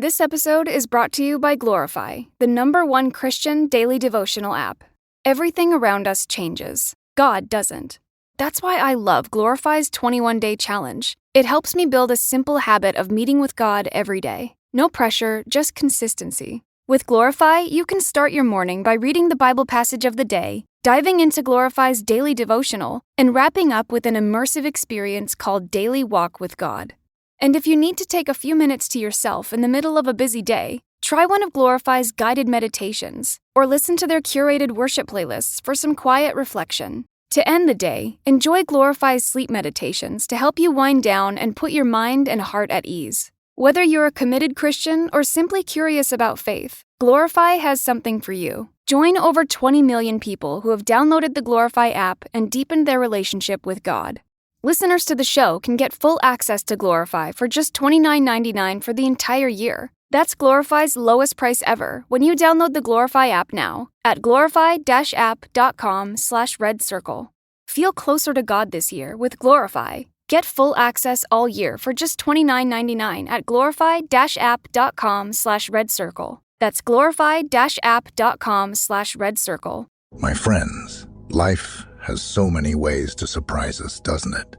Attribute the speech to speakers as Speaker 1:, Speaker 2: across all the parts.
Speaker 1: This episode is brought to you by Glorify, the #1 Christian daily devotional app. Everything around us changes. God doesn't. That's why I love Glorify's 21-day challenge. It helps me build a simple habit of meeting with God every day. No pressure, just consistency. With Glorify, you can start your morning by reading the Bible passage of the day, diving into Glorify's daily devotional, and wrapping up with an immersive experience called Daily Walk with God. And if you need to take a few minutes to yourself in the middle of a busy day, try one of Glorify's guided meditations, or listen to their curated worship playlists for some quiet reflection. To end the day, enjoy Glorify's sleep meditations to help you wind down and put your mind and heart at ease. Whether you're a committed Christian or simply curious about faith, Glorify has something for you. Join over 20 million people who have downloaded the Glorify app and deepened their relationship with God. Listeners to the show can get full access to Glorify for just $29.99 for the entire year. That's Glorify's lowest price ever when you download the Glorify app now at glorify-app.com/redcircle. Feel closer to God this year with Glorify. Get full access all year for just $29.99 at glorify-app.com/redcircle. That's glorify-app.com/redcircle.
Speaker 2: My friends, life has so many ways to surprise us, doesn't it?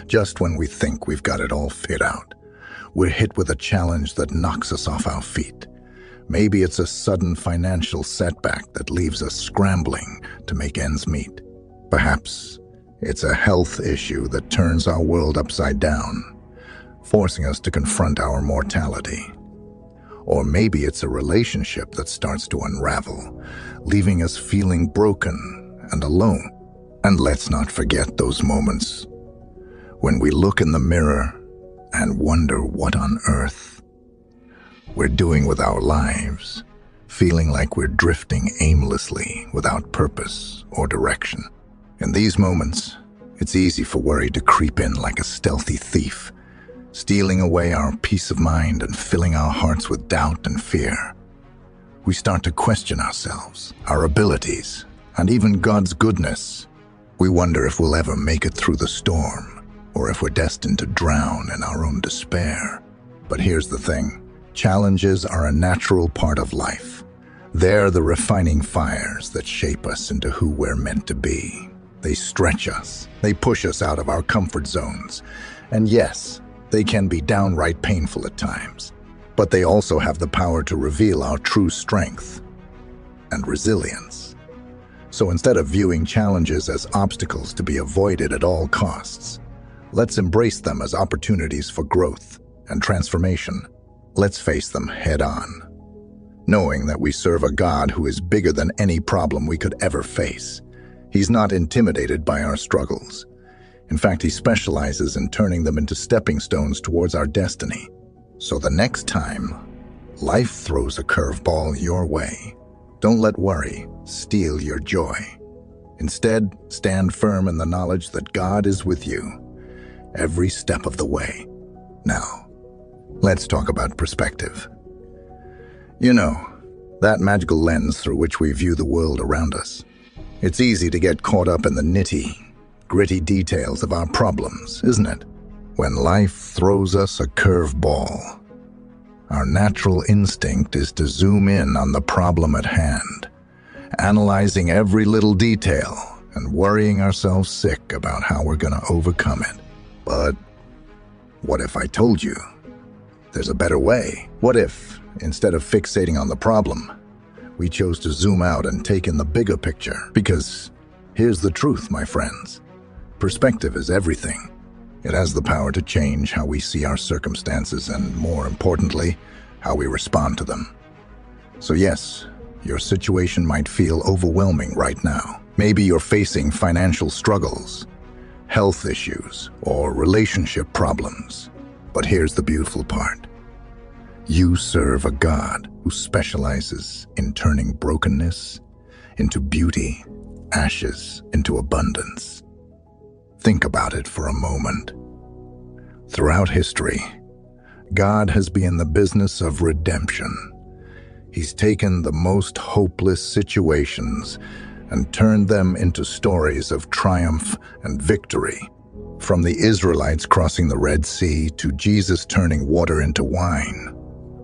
Speaker 2: Just when we think we've got it all figured out, we're hit with a challenge that knocks us off our feet. Maybe it's a sudden financial setback that leaves us scrambling to make ends meet. Perhaps it's a health issue that turns our world upside down, forcing us to confront our mortality. Or maybe it's a relationship that starts to unravel, leaving us feeling broken and alone. And let's not forget those moments when we look in the mirror and wonder what on earth we're doing with our lives, feeling like we're drifting aimlessly without purpose or direction. In these moments, it's easy for worry to creep in like a stealthy thief, stealing away our peace of mind and filling our hearts with doubt and fear. We start to question ourselves, our abilities, and even God's goodness. We wonder if we'll ever make it through the storm, or if we're destined to drown in our own despair. But here's the thing. Challenges are a natural part of life. They're the refining fires that shape us into who we're meant to be. They stretch us. They push us out of our comfort zones. And yes, they can be downright painful at times. But they also have the power to reveal our true strength and resilience. So instead of viewing challenges as obstacles to be avoided at all costs, let's embrace them as opportunities for growth and transformation. Let's face them head on, knowing that we serve a God who is bigger than any problem we could ever face. He's not intimidated by our struggles. In fact, he specializes in turning them into stepping stones towards our destiny. So the next time life throws a curveball your way, don't let worry steal your joy. Instead, stand firm in the knowledge that God is with you every step of the way. Now, let's talk about perspective. You know, that magical lens through which we view the world around us. It's easy to get caught up in the nitty-gritty details of our problems, isn't it? When life throws us a curveball, our natural instinct is to zoom in on the problem at hand, analyzing every little detail and worrying ourselves sick about how we're going to overcome it. But what if I told you there's a better way? What if, instead of fixating on the problem, we chose to zoom out and take in the bigger picture? Because here's the truth, my friends. Perspective is everything. It has the power to change how we see our circumstances and, more importantly, how we respond to them. So yes, your situation might feel overwhelming right now. Maybe you're facing financial struggles, health issues, or relationship problems. But here's the beautiful part. You serve a God who specializes in turning brokenness into beauty, ashes into abundance. Think about it for a moment. Throughout history, God has been in the business of redemption. He's taken the most hopeless situations and turned them into stories of triumph and victory. From the Israelites crossing the Red Sea to Jesus turning water into wine,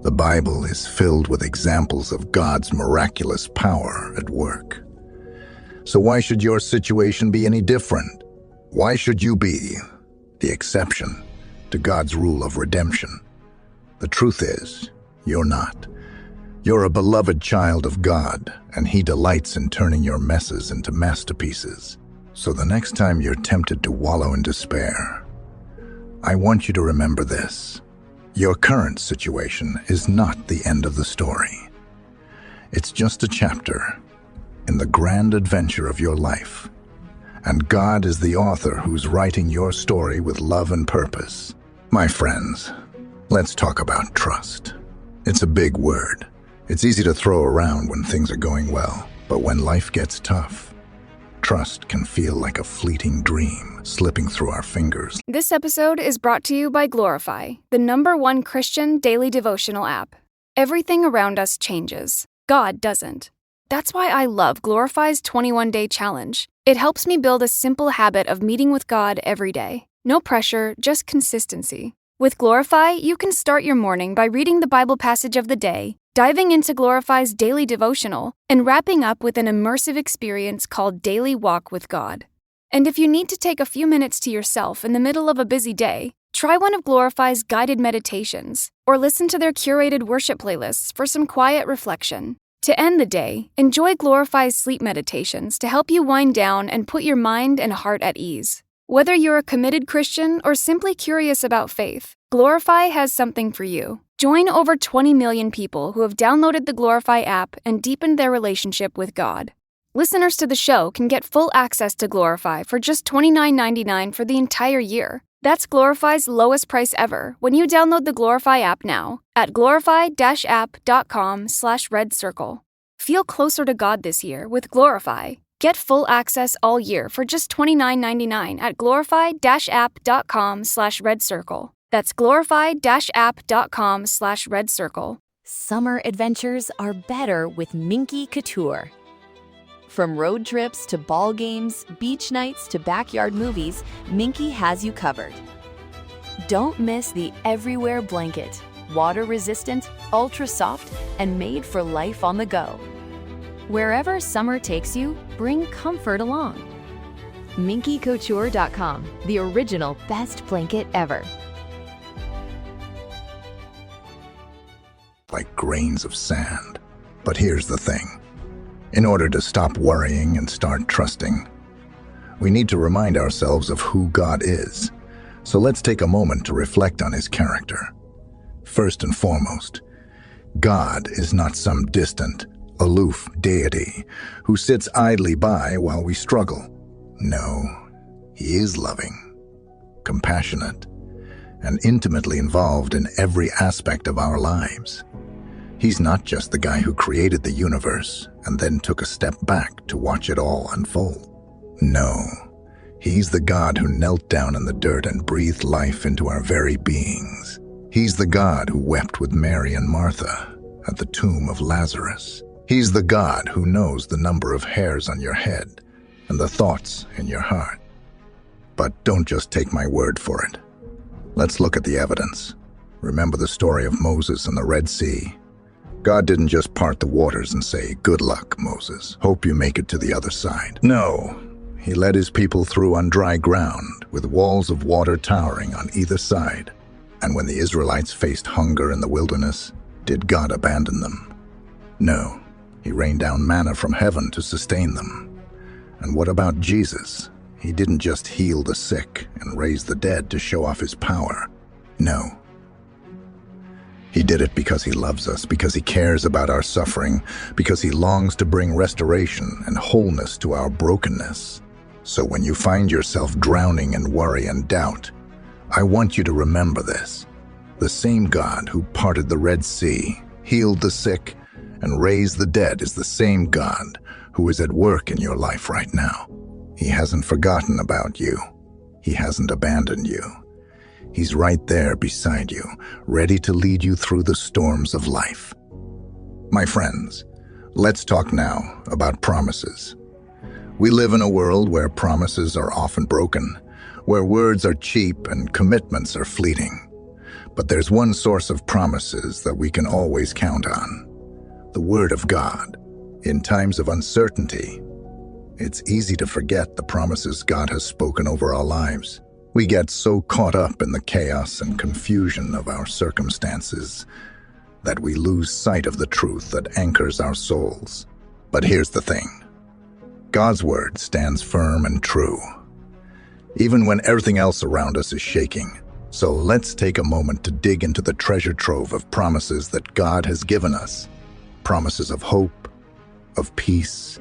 Speaker 2: The Bible is filled with examples of God's miraculous power at work. So why should your situation be any different? Why should you be the exception to God's rule of redemption? The truth is, you're not. You're a beloved child of God, and He delights in turning your messes into masterpieces. So the next time you're tempted to wallow in despair, I want you to remember this. Your current situation is not the end of the story. It's just a chapter in the grand adventure of your life. And God is the author who's writing your story with love and purpose. My friends, let's talk about trust. It's a big word. It's easy to throw around when things are going well, but when life gets tough, trust can feel like a fleeting dream slipping through our fingers.
Speaker 1: This episode is brought to you by Glorify, the #1 Christian daily devotional app. Everything around us changes. God doesn't. That's why I love Glorify's 21-day challenge. It helps me build a simple habit of meeting with God every day. No pressure, just consistency. With Glorify, you can start your morning by reading the Bible passage of the day, diving into Glorify's daily devotional, and wrapping up with an immersive experience called Daily Walk with God. And if you need to take a few minutes to yourself in the middle of a busy day, try one of Glorify's guided meditations, or listen to their curated worship playlists for some quiet reflection. To end the day, enjoy Glorify's sleep meditations to help you wind down and put your mind and heart at ease. Whether you're a committed Christian or simply curious about faith, Glorify has something for you. Join over 20 million people who have downloaded the Glorify app and deepened their relationship with God. Listeners to the show can get full access to Glorify for just $29.99 for the entire year. That's Glorify's lowest price ever when you download the Glorify app now at glorify-app.com/redcircle. Feel closer to God this year with Glorify. Get full access all year for just $29.99 at glorify-app.com/redcircle. That's glorify-app.com/redcircle.
Speaker 3: Summer adventures are better with Minky Couture. From road trips to ball games, beach nights to backyard movies, Minky has you covered. Don't miss the Everywhere blanket, water-resistant, ultra-soft, and made for life on the go. Wherever summer takes you, bring comfort along. MinkyCouture.com, the original best blanket ever.
Speaker 2: Like grains of sand. But here's the thing. In order to stop worrying and start trusting, we need to remind ourselves of who God is. So let's take a moment to reflect on His character. First and foremost, God is not some distant, aloof deity who sits idly by while we struggle. No, He is loving, compassionate, and intimately involved in every aspect of our lives. He's not just the guy who created the universe and then took a step back to watch it all unfold. No, He's the God who knelt down in the dirt and breathed life into our very beings. He's the God who wept with Mary and Martha at the tomb of Lazarus. He's the God who knows the number of hairs on your head and the thoughts in your heart. But don't just take my word for it. Let's look at the evidence. Remember the story of Moses and the Red Sea. God didn't just part the waters and say, "Good luck, Moses. Hope you make it to the other side." No, He led His people through on dry ground with walls of water towering on either side. And when the Israelites faced hunger in the wilderness, did God abandon them? No, He rained down manna from heaven to sustain them. And what about Jesus? He didn't just heal the sick and raise the dead to show off His power. No. He did it because He loves us, because He cares about our suffering, because He longs to bring restoration and wholeness to our brokenness. So when you find yourself drowning in worry and doubt, I want you to remember this. The same God who parted the Red Sea, healed the sick, and raised the dead is the same God who is at work in your life right now. He hasn't forgotten about you. He hasn't abandoned you. He's right there beside you, ready to lead you through the storms of life. My friends, let's talk now about promises. We live in a world where promises are often broken, where words are cheap and commitments are fleeting. But there's one source of promises that we can always count on: the Word of God. In times of uncertainty, it's easy to forget the promises God has spoken over our lives. We get so caught up in the chaos and confusion of our circumstances that we lose sight of the truth that anchors our souls. But here's the thing: God's Word stands firm and true, even when everything else around us is shaking. So let's take a moment to dig into the treasure trove of promises that God has given us. Promises of hope, of peace,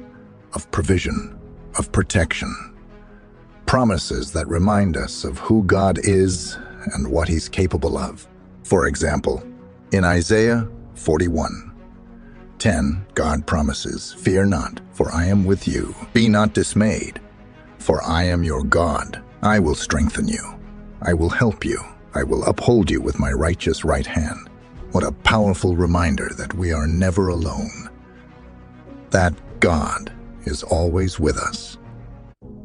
Speaker 2: of provision, of protection. Promises that remind us of who God is and what He's capable of. For example, in Isaiah 41:10, God promises, "Fear not, for I am with you. Be not dismayed, for I am your God. I will strengthen you. I will help you. I will uphold you with my righteous right hand." What a powerful reminder that we are never alone. That God is always with us,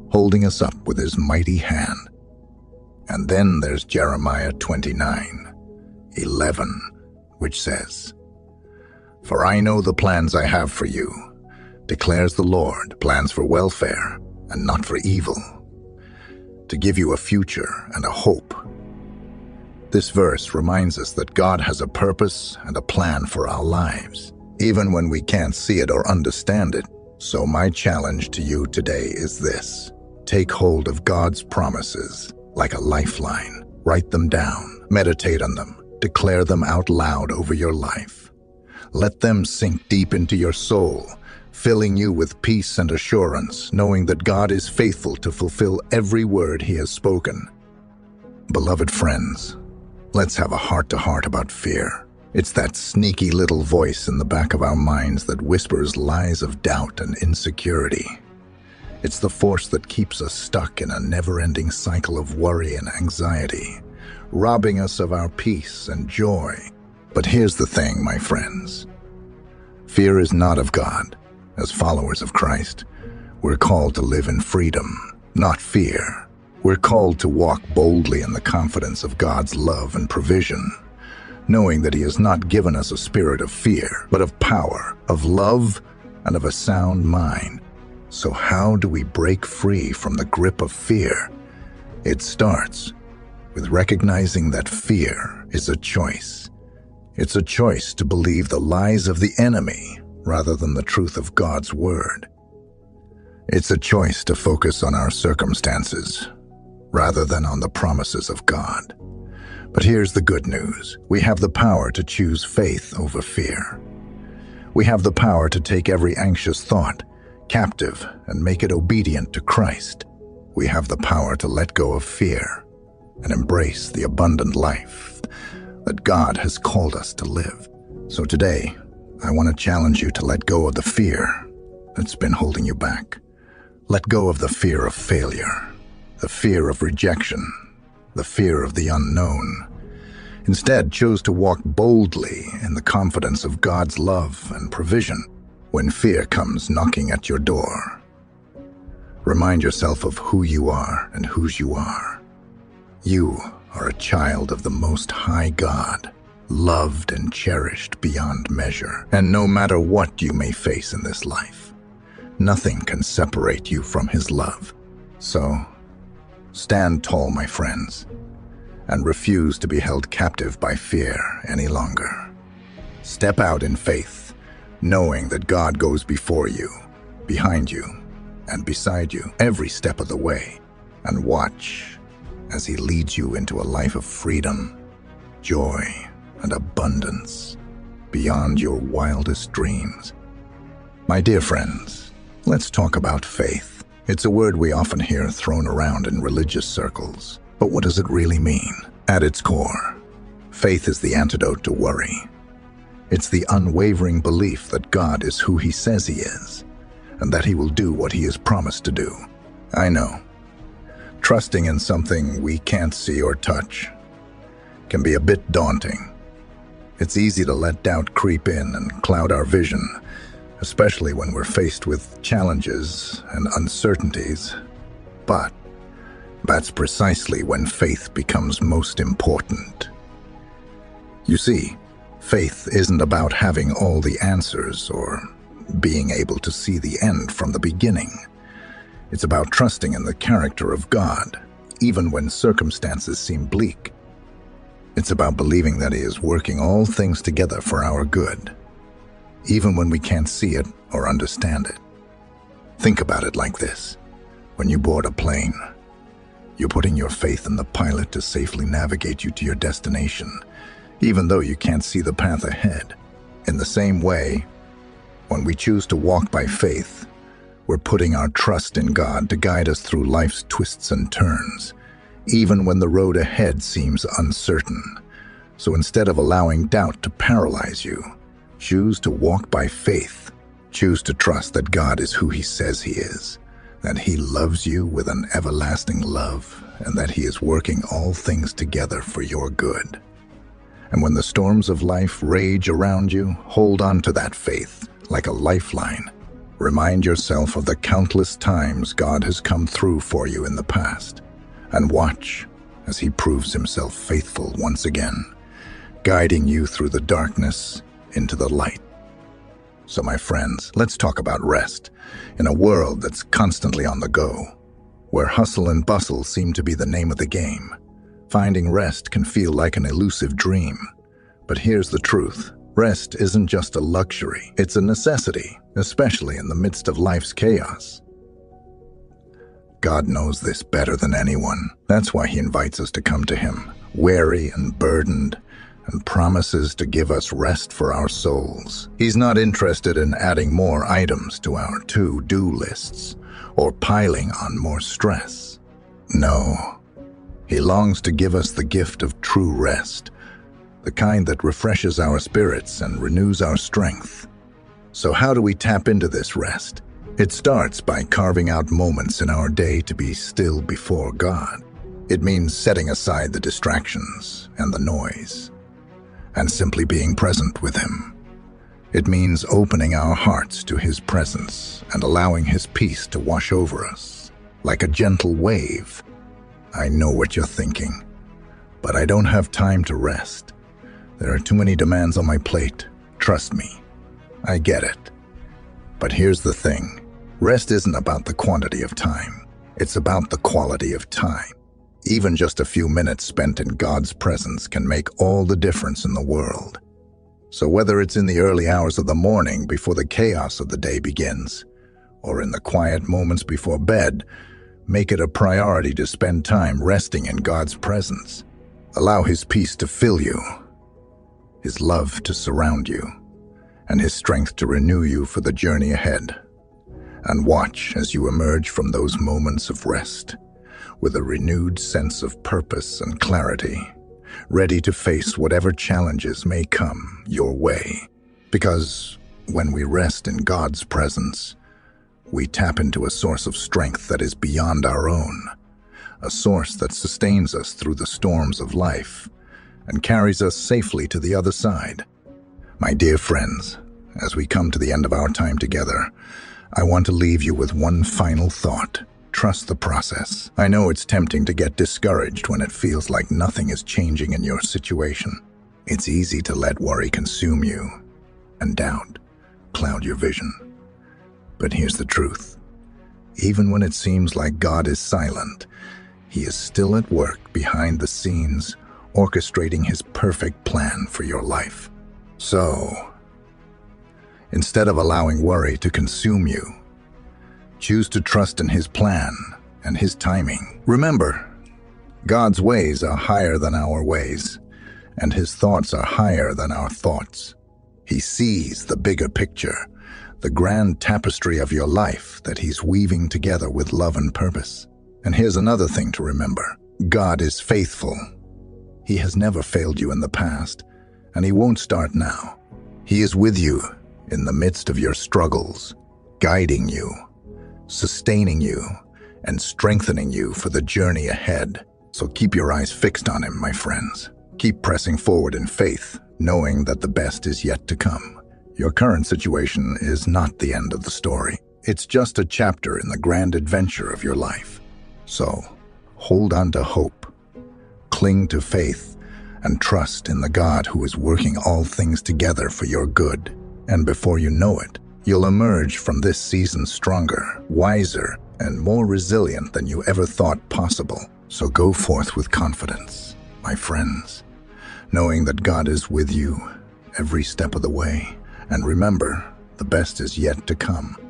Speaker 2: holding us up with His mighty hand. And then there's Jeremiah 29:11, which says, "For I know the plans I have for you, declares the Lord, plans for welfare and not for evil, to give you a future and a hope." This verse reminds us that God has a purpose and a plan for our lives, even when we can't see it or understand it. So my challenge to you today is this: take hold of God's promises like a lifeline. Write them down, meditate on them, declare them out loud over your life. Let them sink deep into your soul, filling you with peace and assurance, knowing that God is faithful to fulfill every word He has spoken. Beloved friends, let's have a heart-to-heart about fear. It's that sneaky little voice in the back of our minds that whispers lies of doubt and insecurity. It's the force that keeps us stuck in a never-ending cycle of worry and anxiety, robbing us of our peace and joy. But here's the thing, my friends. Fear is not of God. As followers of Christ, we're called to live in freedom, not fear. We're called to walk boldly in the confidence of God's love and provision, knowing that He has not given us a spirit of fear, but of power, of love, and of a sound mind. So how do we break free from the grip of fear? It starts with recognizing that fear is a choice. It's a choice to believe the lies of the enemy rather than the truth of God's Word. It's a choice to focus on our circumstances rather than on the promises of God. But here's the good news. We have the power to choose faith over fear. We have the power to take every anxious thought captive and make it obedient to Christ. We have the power to let go of fear and embrace the abundant life that God has called us to live. So today, I want to challenge you to let go of the fear that's been holding you back. Let go of the fear of failure, the fear of rejection, the fear of the unknown. Instead, choose to walk boldly in the confidence of God's love and provision. When fear comes knocking at your door, remind yourself of who you are and whose you are. You are a child of the Most High God, loved and cherished beyond measure. And no matter what you may face in this life, nothing can separate you from His love. So, stand tall, my friends, and refuse to be held captive by fear any longer. Step out in faith, knowing that God goes before you, behind you, and beside you every step of the way, and watch as He leads you into a life of freedom, joy, and abundance beyond your wildest dreams. My dear friends, let's talk about faith. It's a word we often hear thrown around in religious circles. But what does it really mean? At its core, faith is the antidote to worry. It's the unwavering belief that God is who He says He is, and that He will do what He has promised to do. I know, trusting in something we can't see or touch can be a bit daunting. It's easy to let doubt creep in and cloud our vision, especially when we're faced with challenges and uncertainties. But that's precisely when faith becomes most important. You see, faith isn't about having all the answers or being able to see the end from the beginning. It's about trusting in the character of God, even when circumstances seem bleak. It's about believing that He is working all things together for our good, even when we can't see it or understand it. Think about it like this. When you board a plane, you're putting your faith in the pilot to safely navigate you to your destination, even though you can't see the path ahead. In the same way, when we choose to walk by faith, we're putting our trust in God to guide us through life's twists and turns, even when the road ahead seems uncertain. So instead of allowing doubt to paralyze you, choose to walk by faith. Choose to trust that God is who He says He is, that He loves you with an everlasting love, and that He is working all things together for your good. And when the storms of life rage around you, hold on to that faith like a lifeline. Remind yourself of the countless times God has come through for you in the past, and watch as He proves Himself faithful once again, guiding you through the darkness into the light. So my friends, let's talk about rest. In a world that's constantly on the go, where hustle and bustle seem to be the name of the game, finding rest can feel like an elusive dream. But here's the truth. Rest isn't just a luxury, it's a necessity, especially in the midst of life's chaos. God knows this better than anyone. That's why He invites us to come to Him, weary and burdened, and promises to give us rest for our souls. He's not interested in adding more items to our to-do lists or piling on more stress. No, He longs to give us the gift of true rest, the kind that refreshes our spirits and renews our strength. So how do we tap into this rest? It starts by carving out moments in our day to be still before God. It means setting aside the distractions and the noise, and simply being present with Him. It means opening our hearts to His presence and allowing His peace to wash over us like a gentle wave. I know what you're thinking, but I don't have time to rest. There are too many demands on my plate. Trust me, I get it. But here's the thing. Rest isn't about the quantity of time. It's about the quality of time. Even just a few minutes spent in God's presence can make all the difference in the world. So whether it's in the early hours of the morning before the chaos of the day begins, or in the quiet moments before bed, make it a priority to spend time resting in God's presence. Allow His peace to fill you, His love to surround you, and His strength to renew you for the journey ahead. And watch as you emerge from those moments of rest with a renewed sense of purpose and clarity, ready to face whatever challenges may come your way. Because when we rest in God's presence, we tap into a source of strength that is beyond our own, a source that sustains us through the storms of life and carries us safely to the other side. My dear friends, as we come to the end of our time together, I want to leave you with one final thought. Trust the process. I know it's tempting to get discouraged when it feels like nothing is changing in your situation. It's easy to let worry consume you and doubt cloud your vision. But here's the truth. Even when it seems like God is silent, He is still at work behind the scenes, orchestrating His perfect plan for your life. So, instead of allowing worry to consume you, choose to trust in His plan and His timing. Remember, God's ways are higher than our ways, and His thoughts are higher than our thoughts. He sees the bigger picture, the grand tapestry of your life that He's weaving together with love and purpose. And here's another thing to remember. God is faithful. He has never failed you in the past, and He won't start now. He is with you in the midst of your struggles, guiding you, sustaining you, and strengthening you for the journey ahead. So keep your eyes fixed on Him, my friends. Keep pressing forward in faith, knowing that the best is yet to come. Your current situation is not the end of the story. It's just a chapter in the grand adventure of your life. So, hold on to hope, cling to faith, and trust in the God who is working all things together for your good. And before you know it, you'll emerge from this season stronger, wiser, and more resilient than you ever thought possible. So go forth with confidence, my friends, knowing that God is with you every step of the way. And remember, the best is yet to come.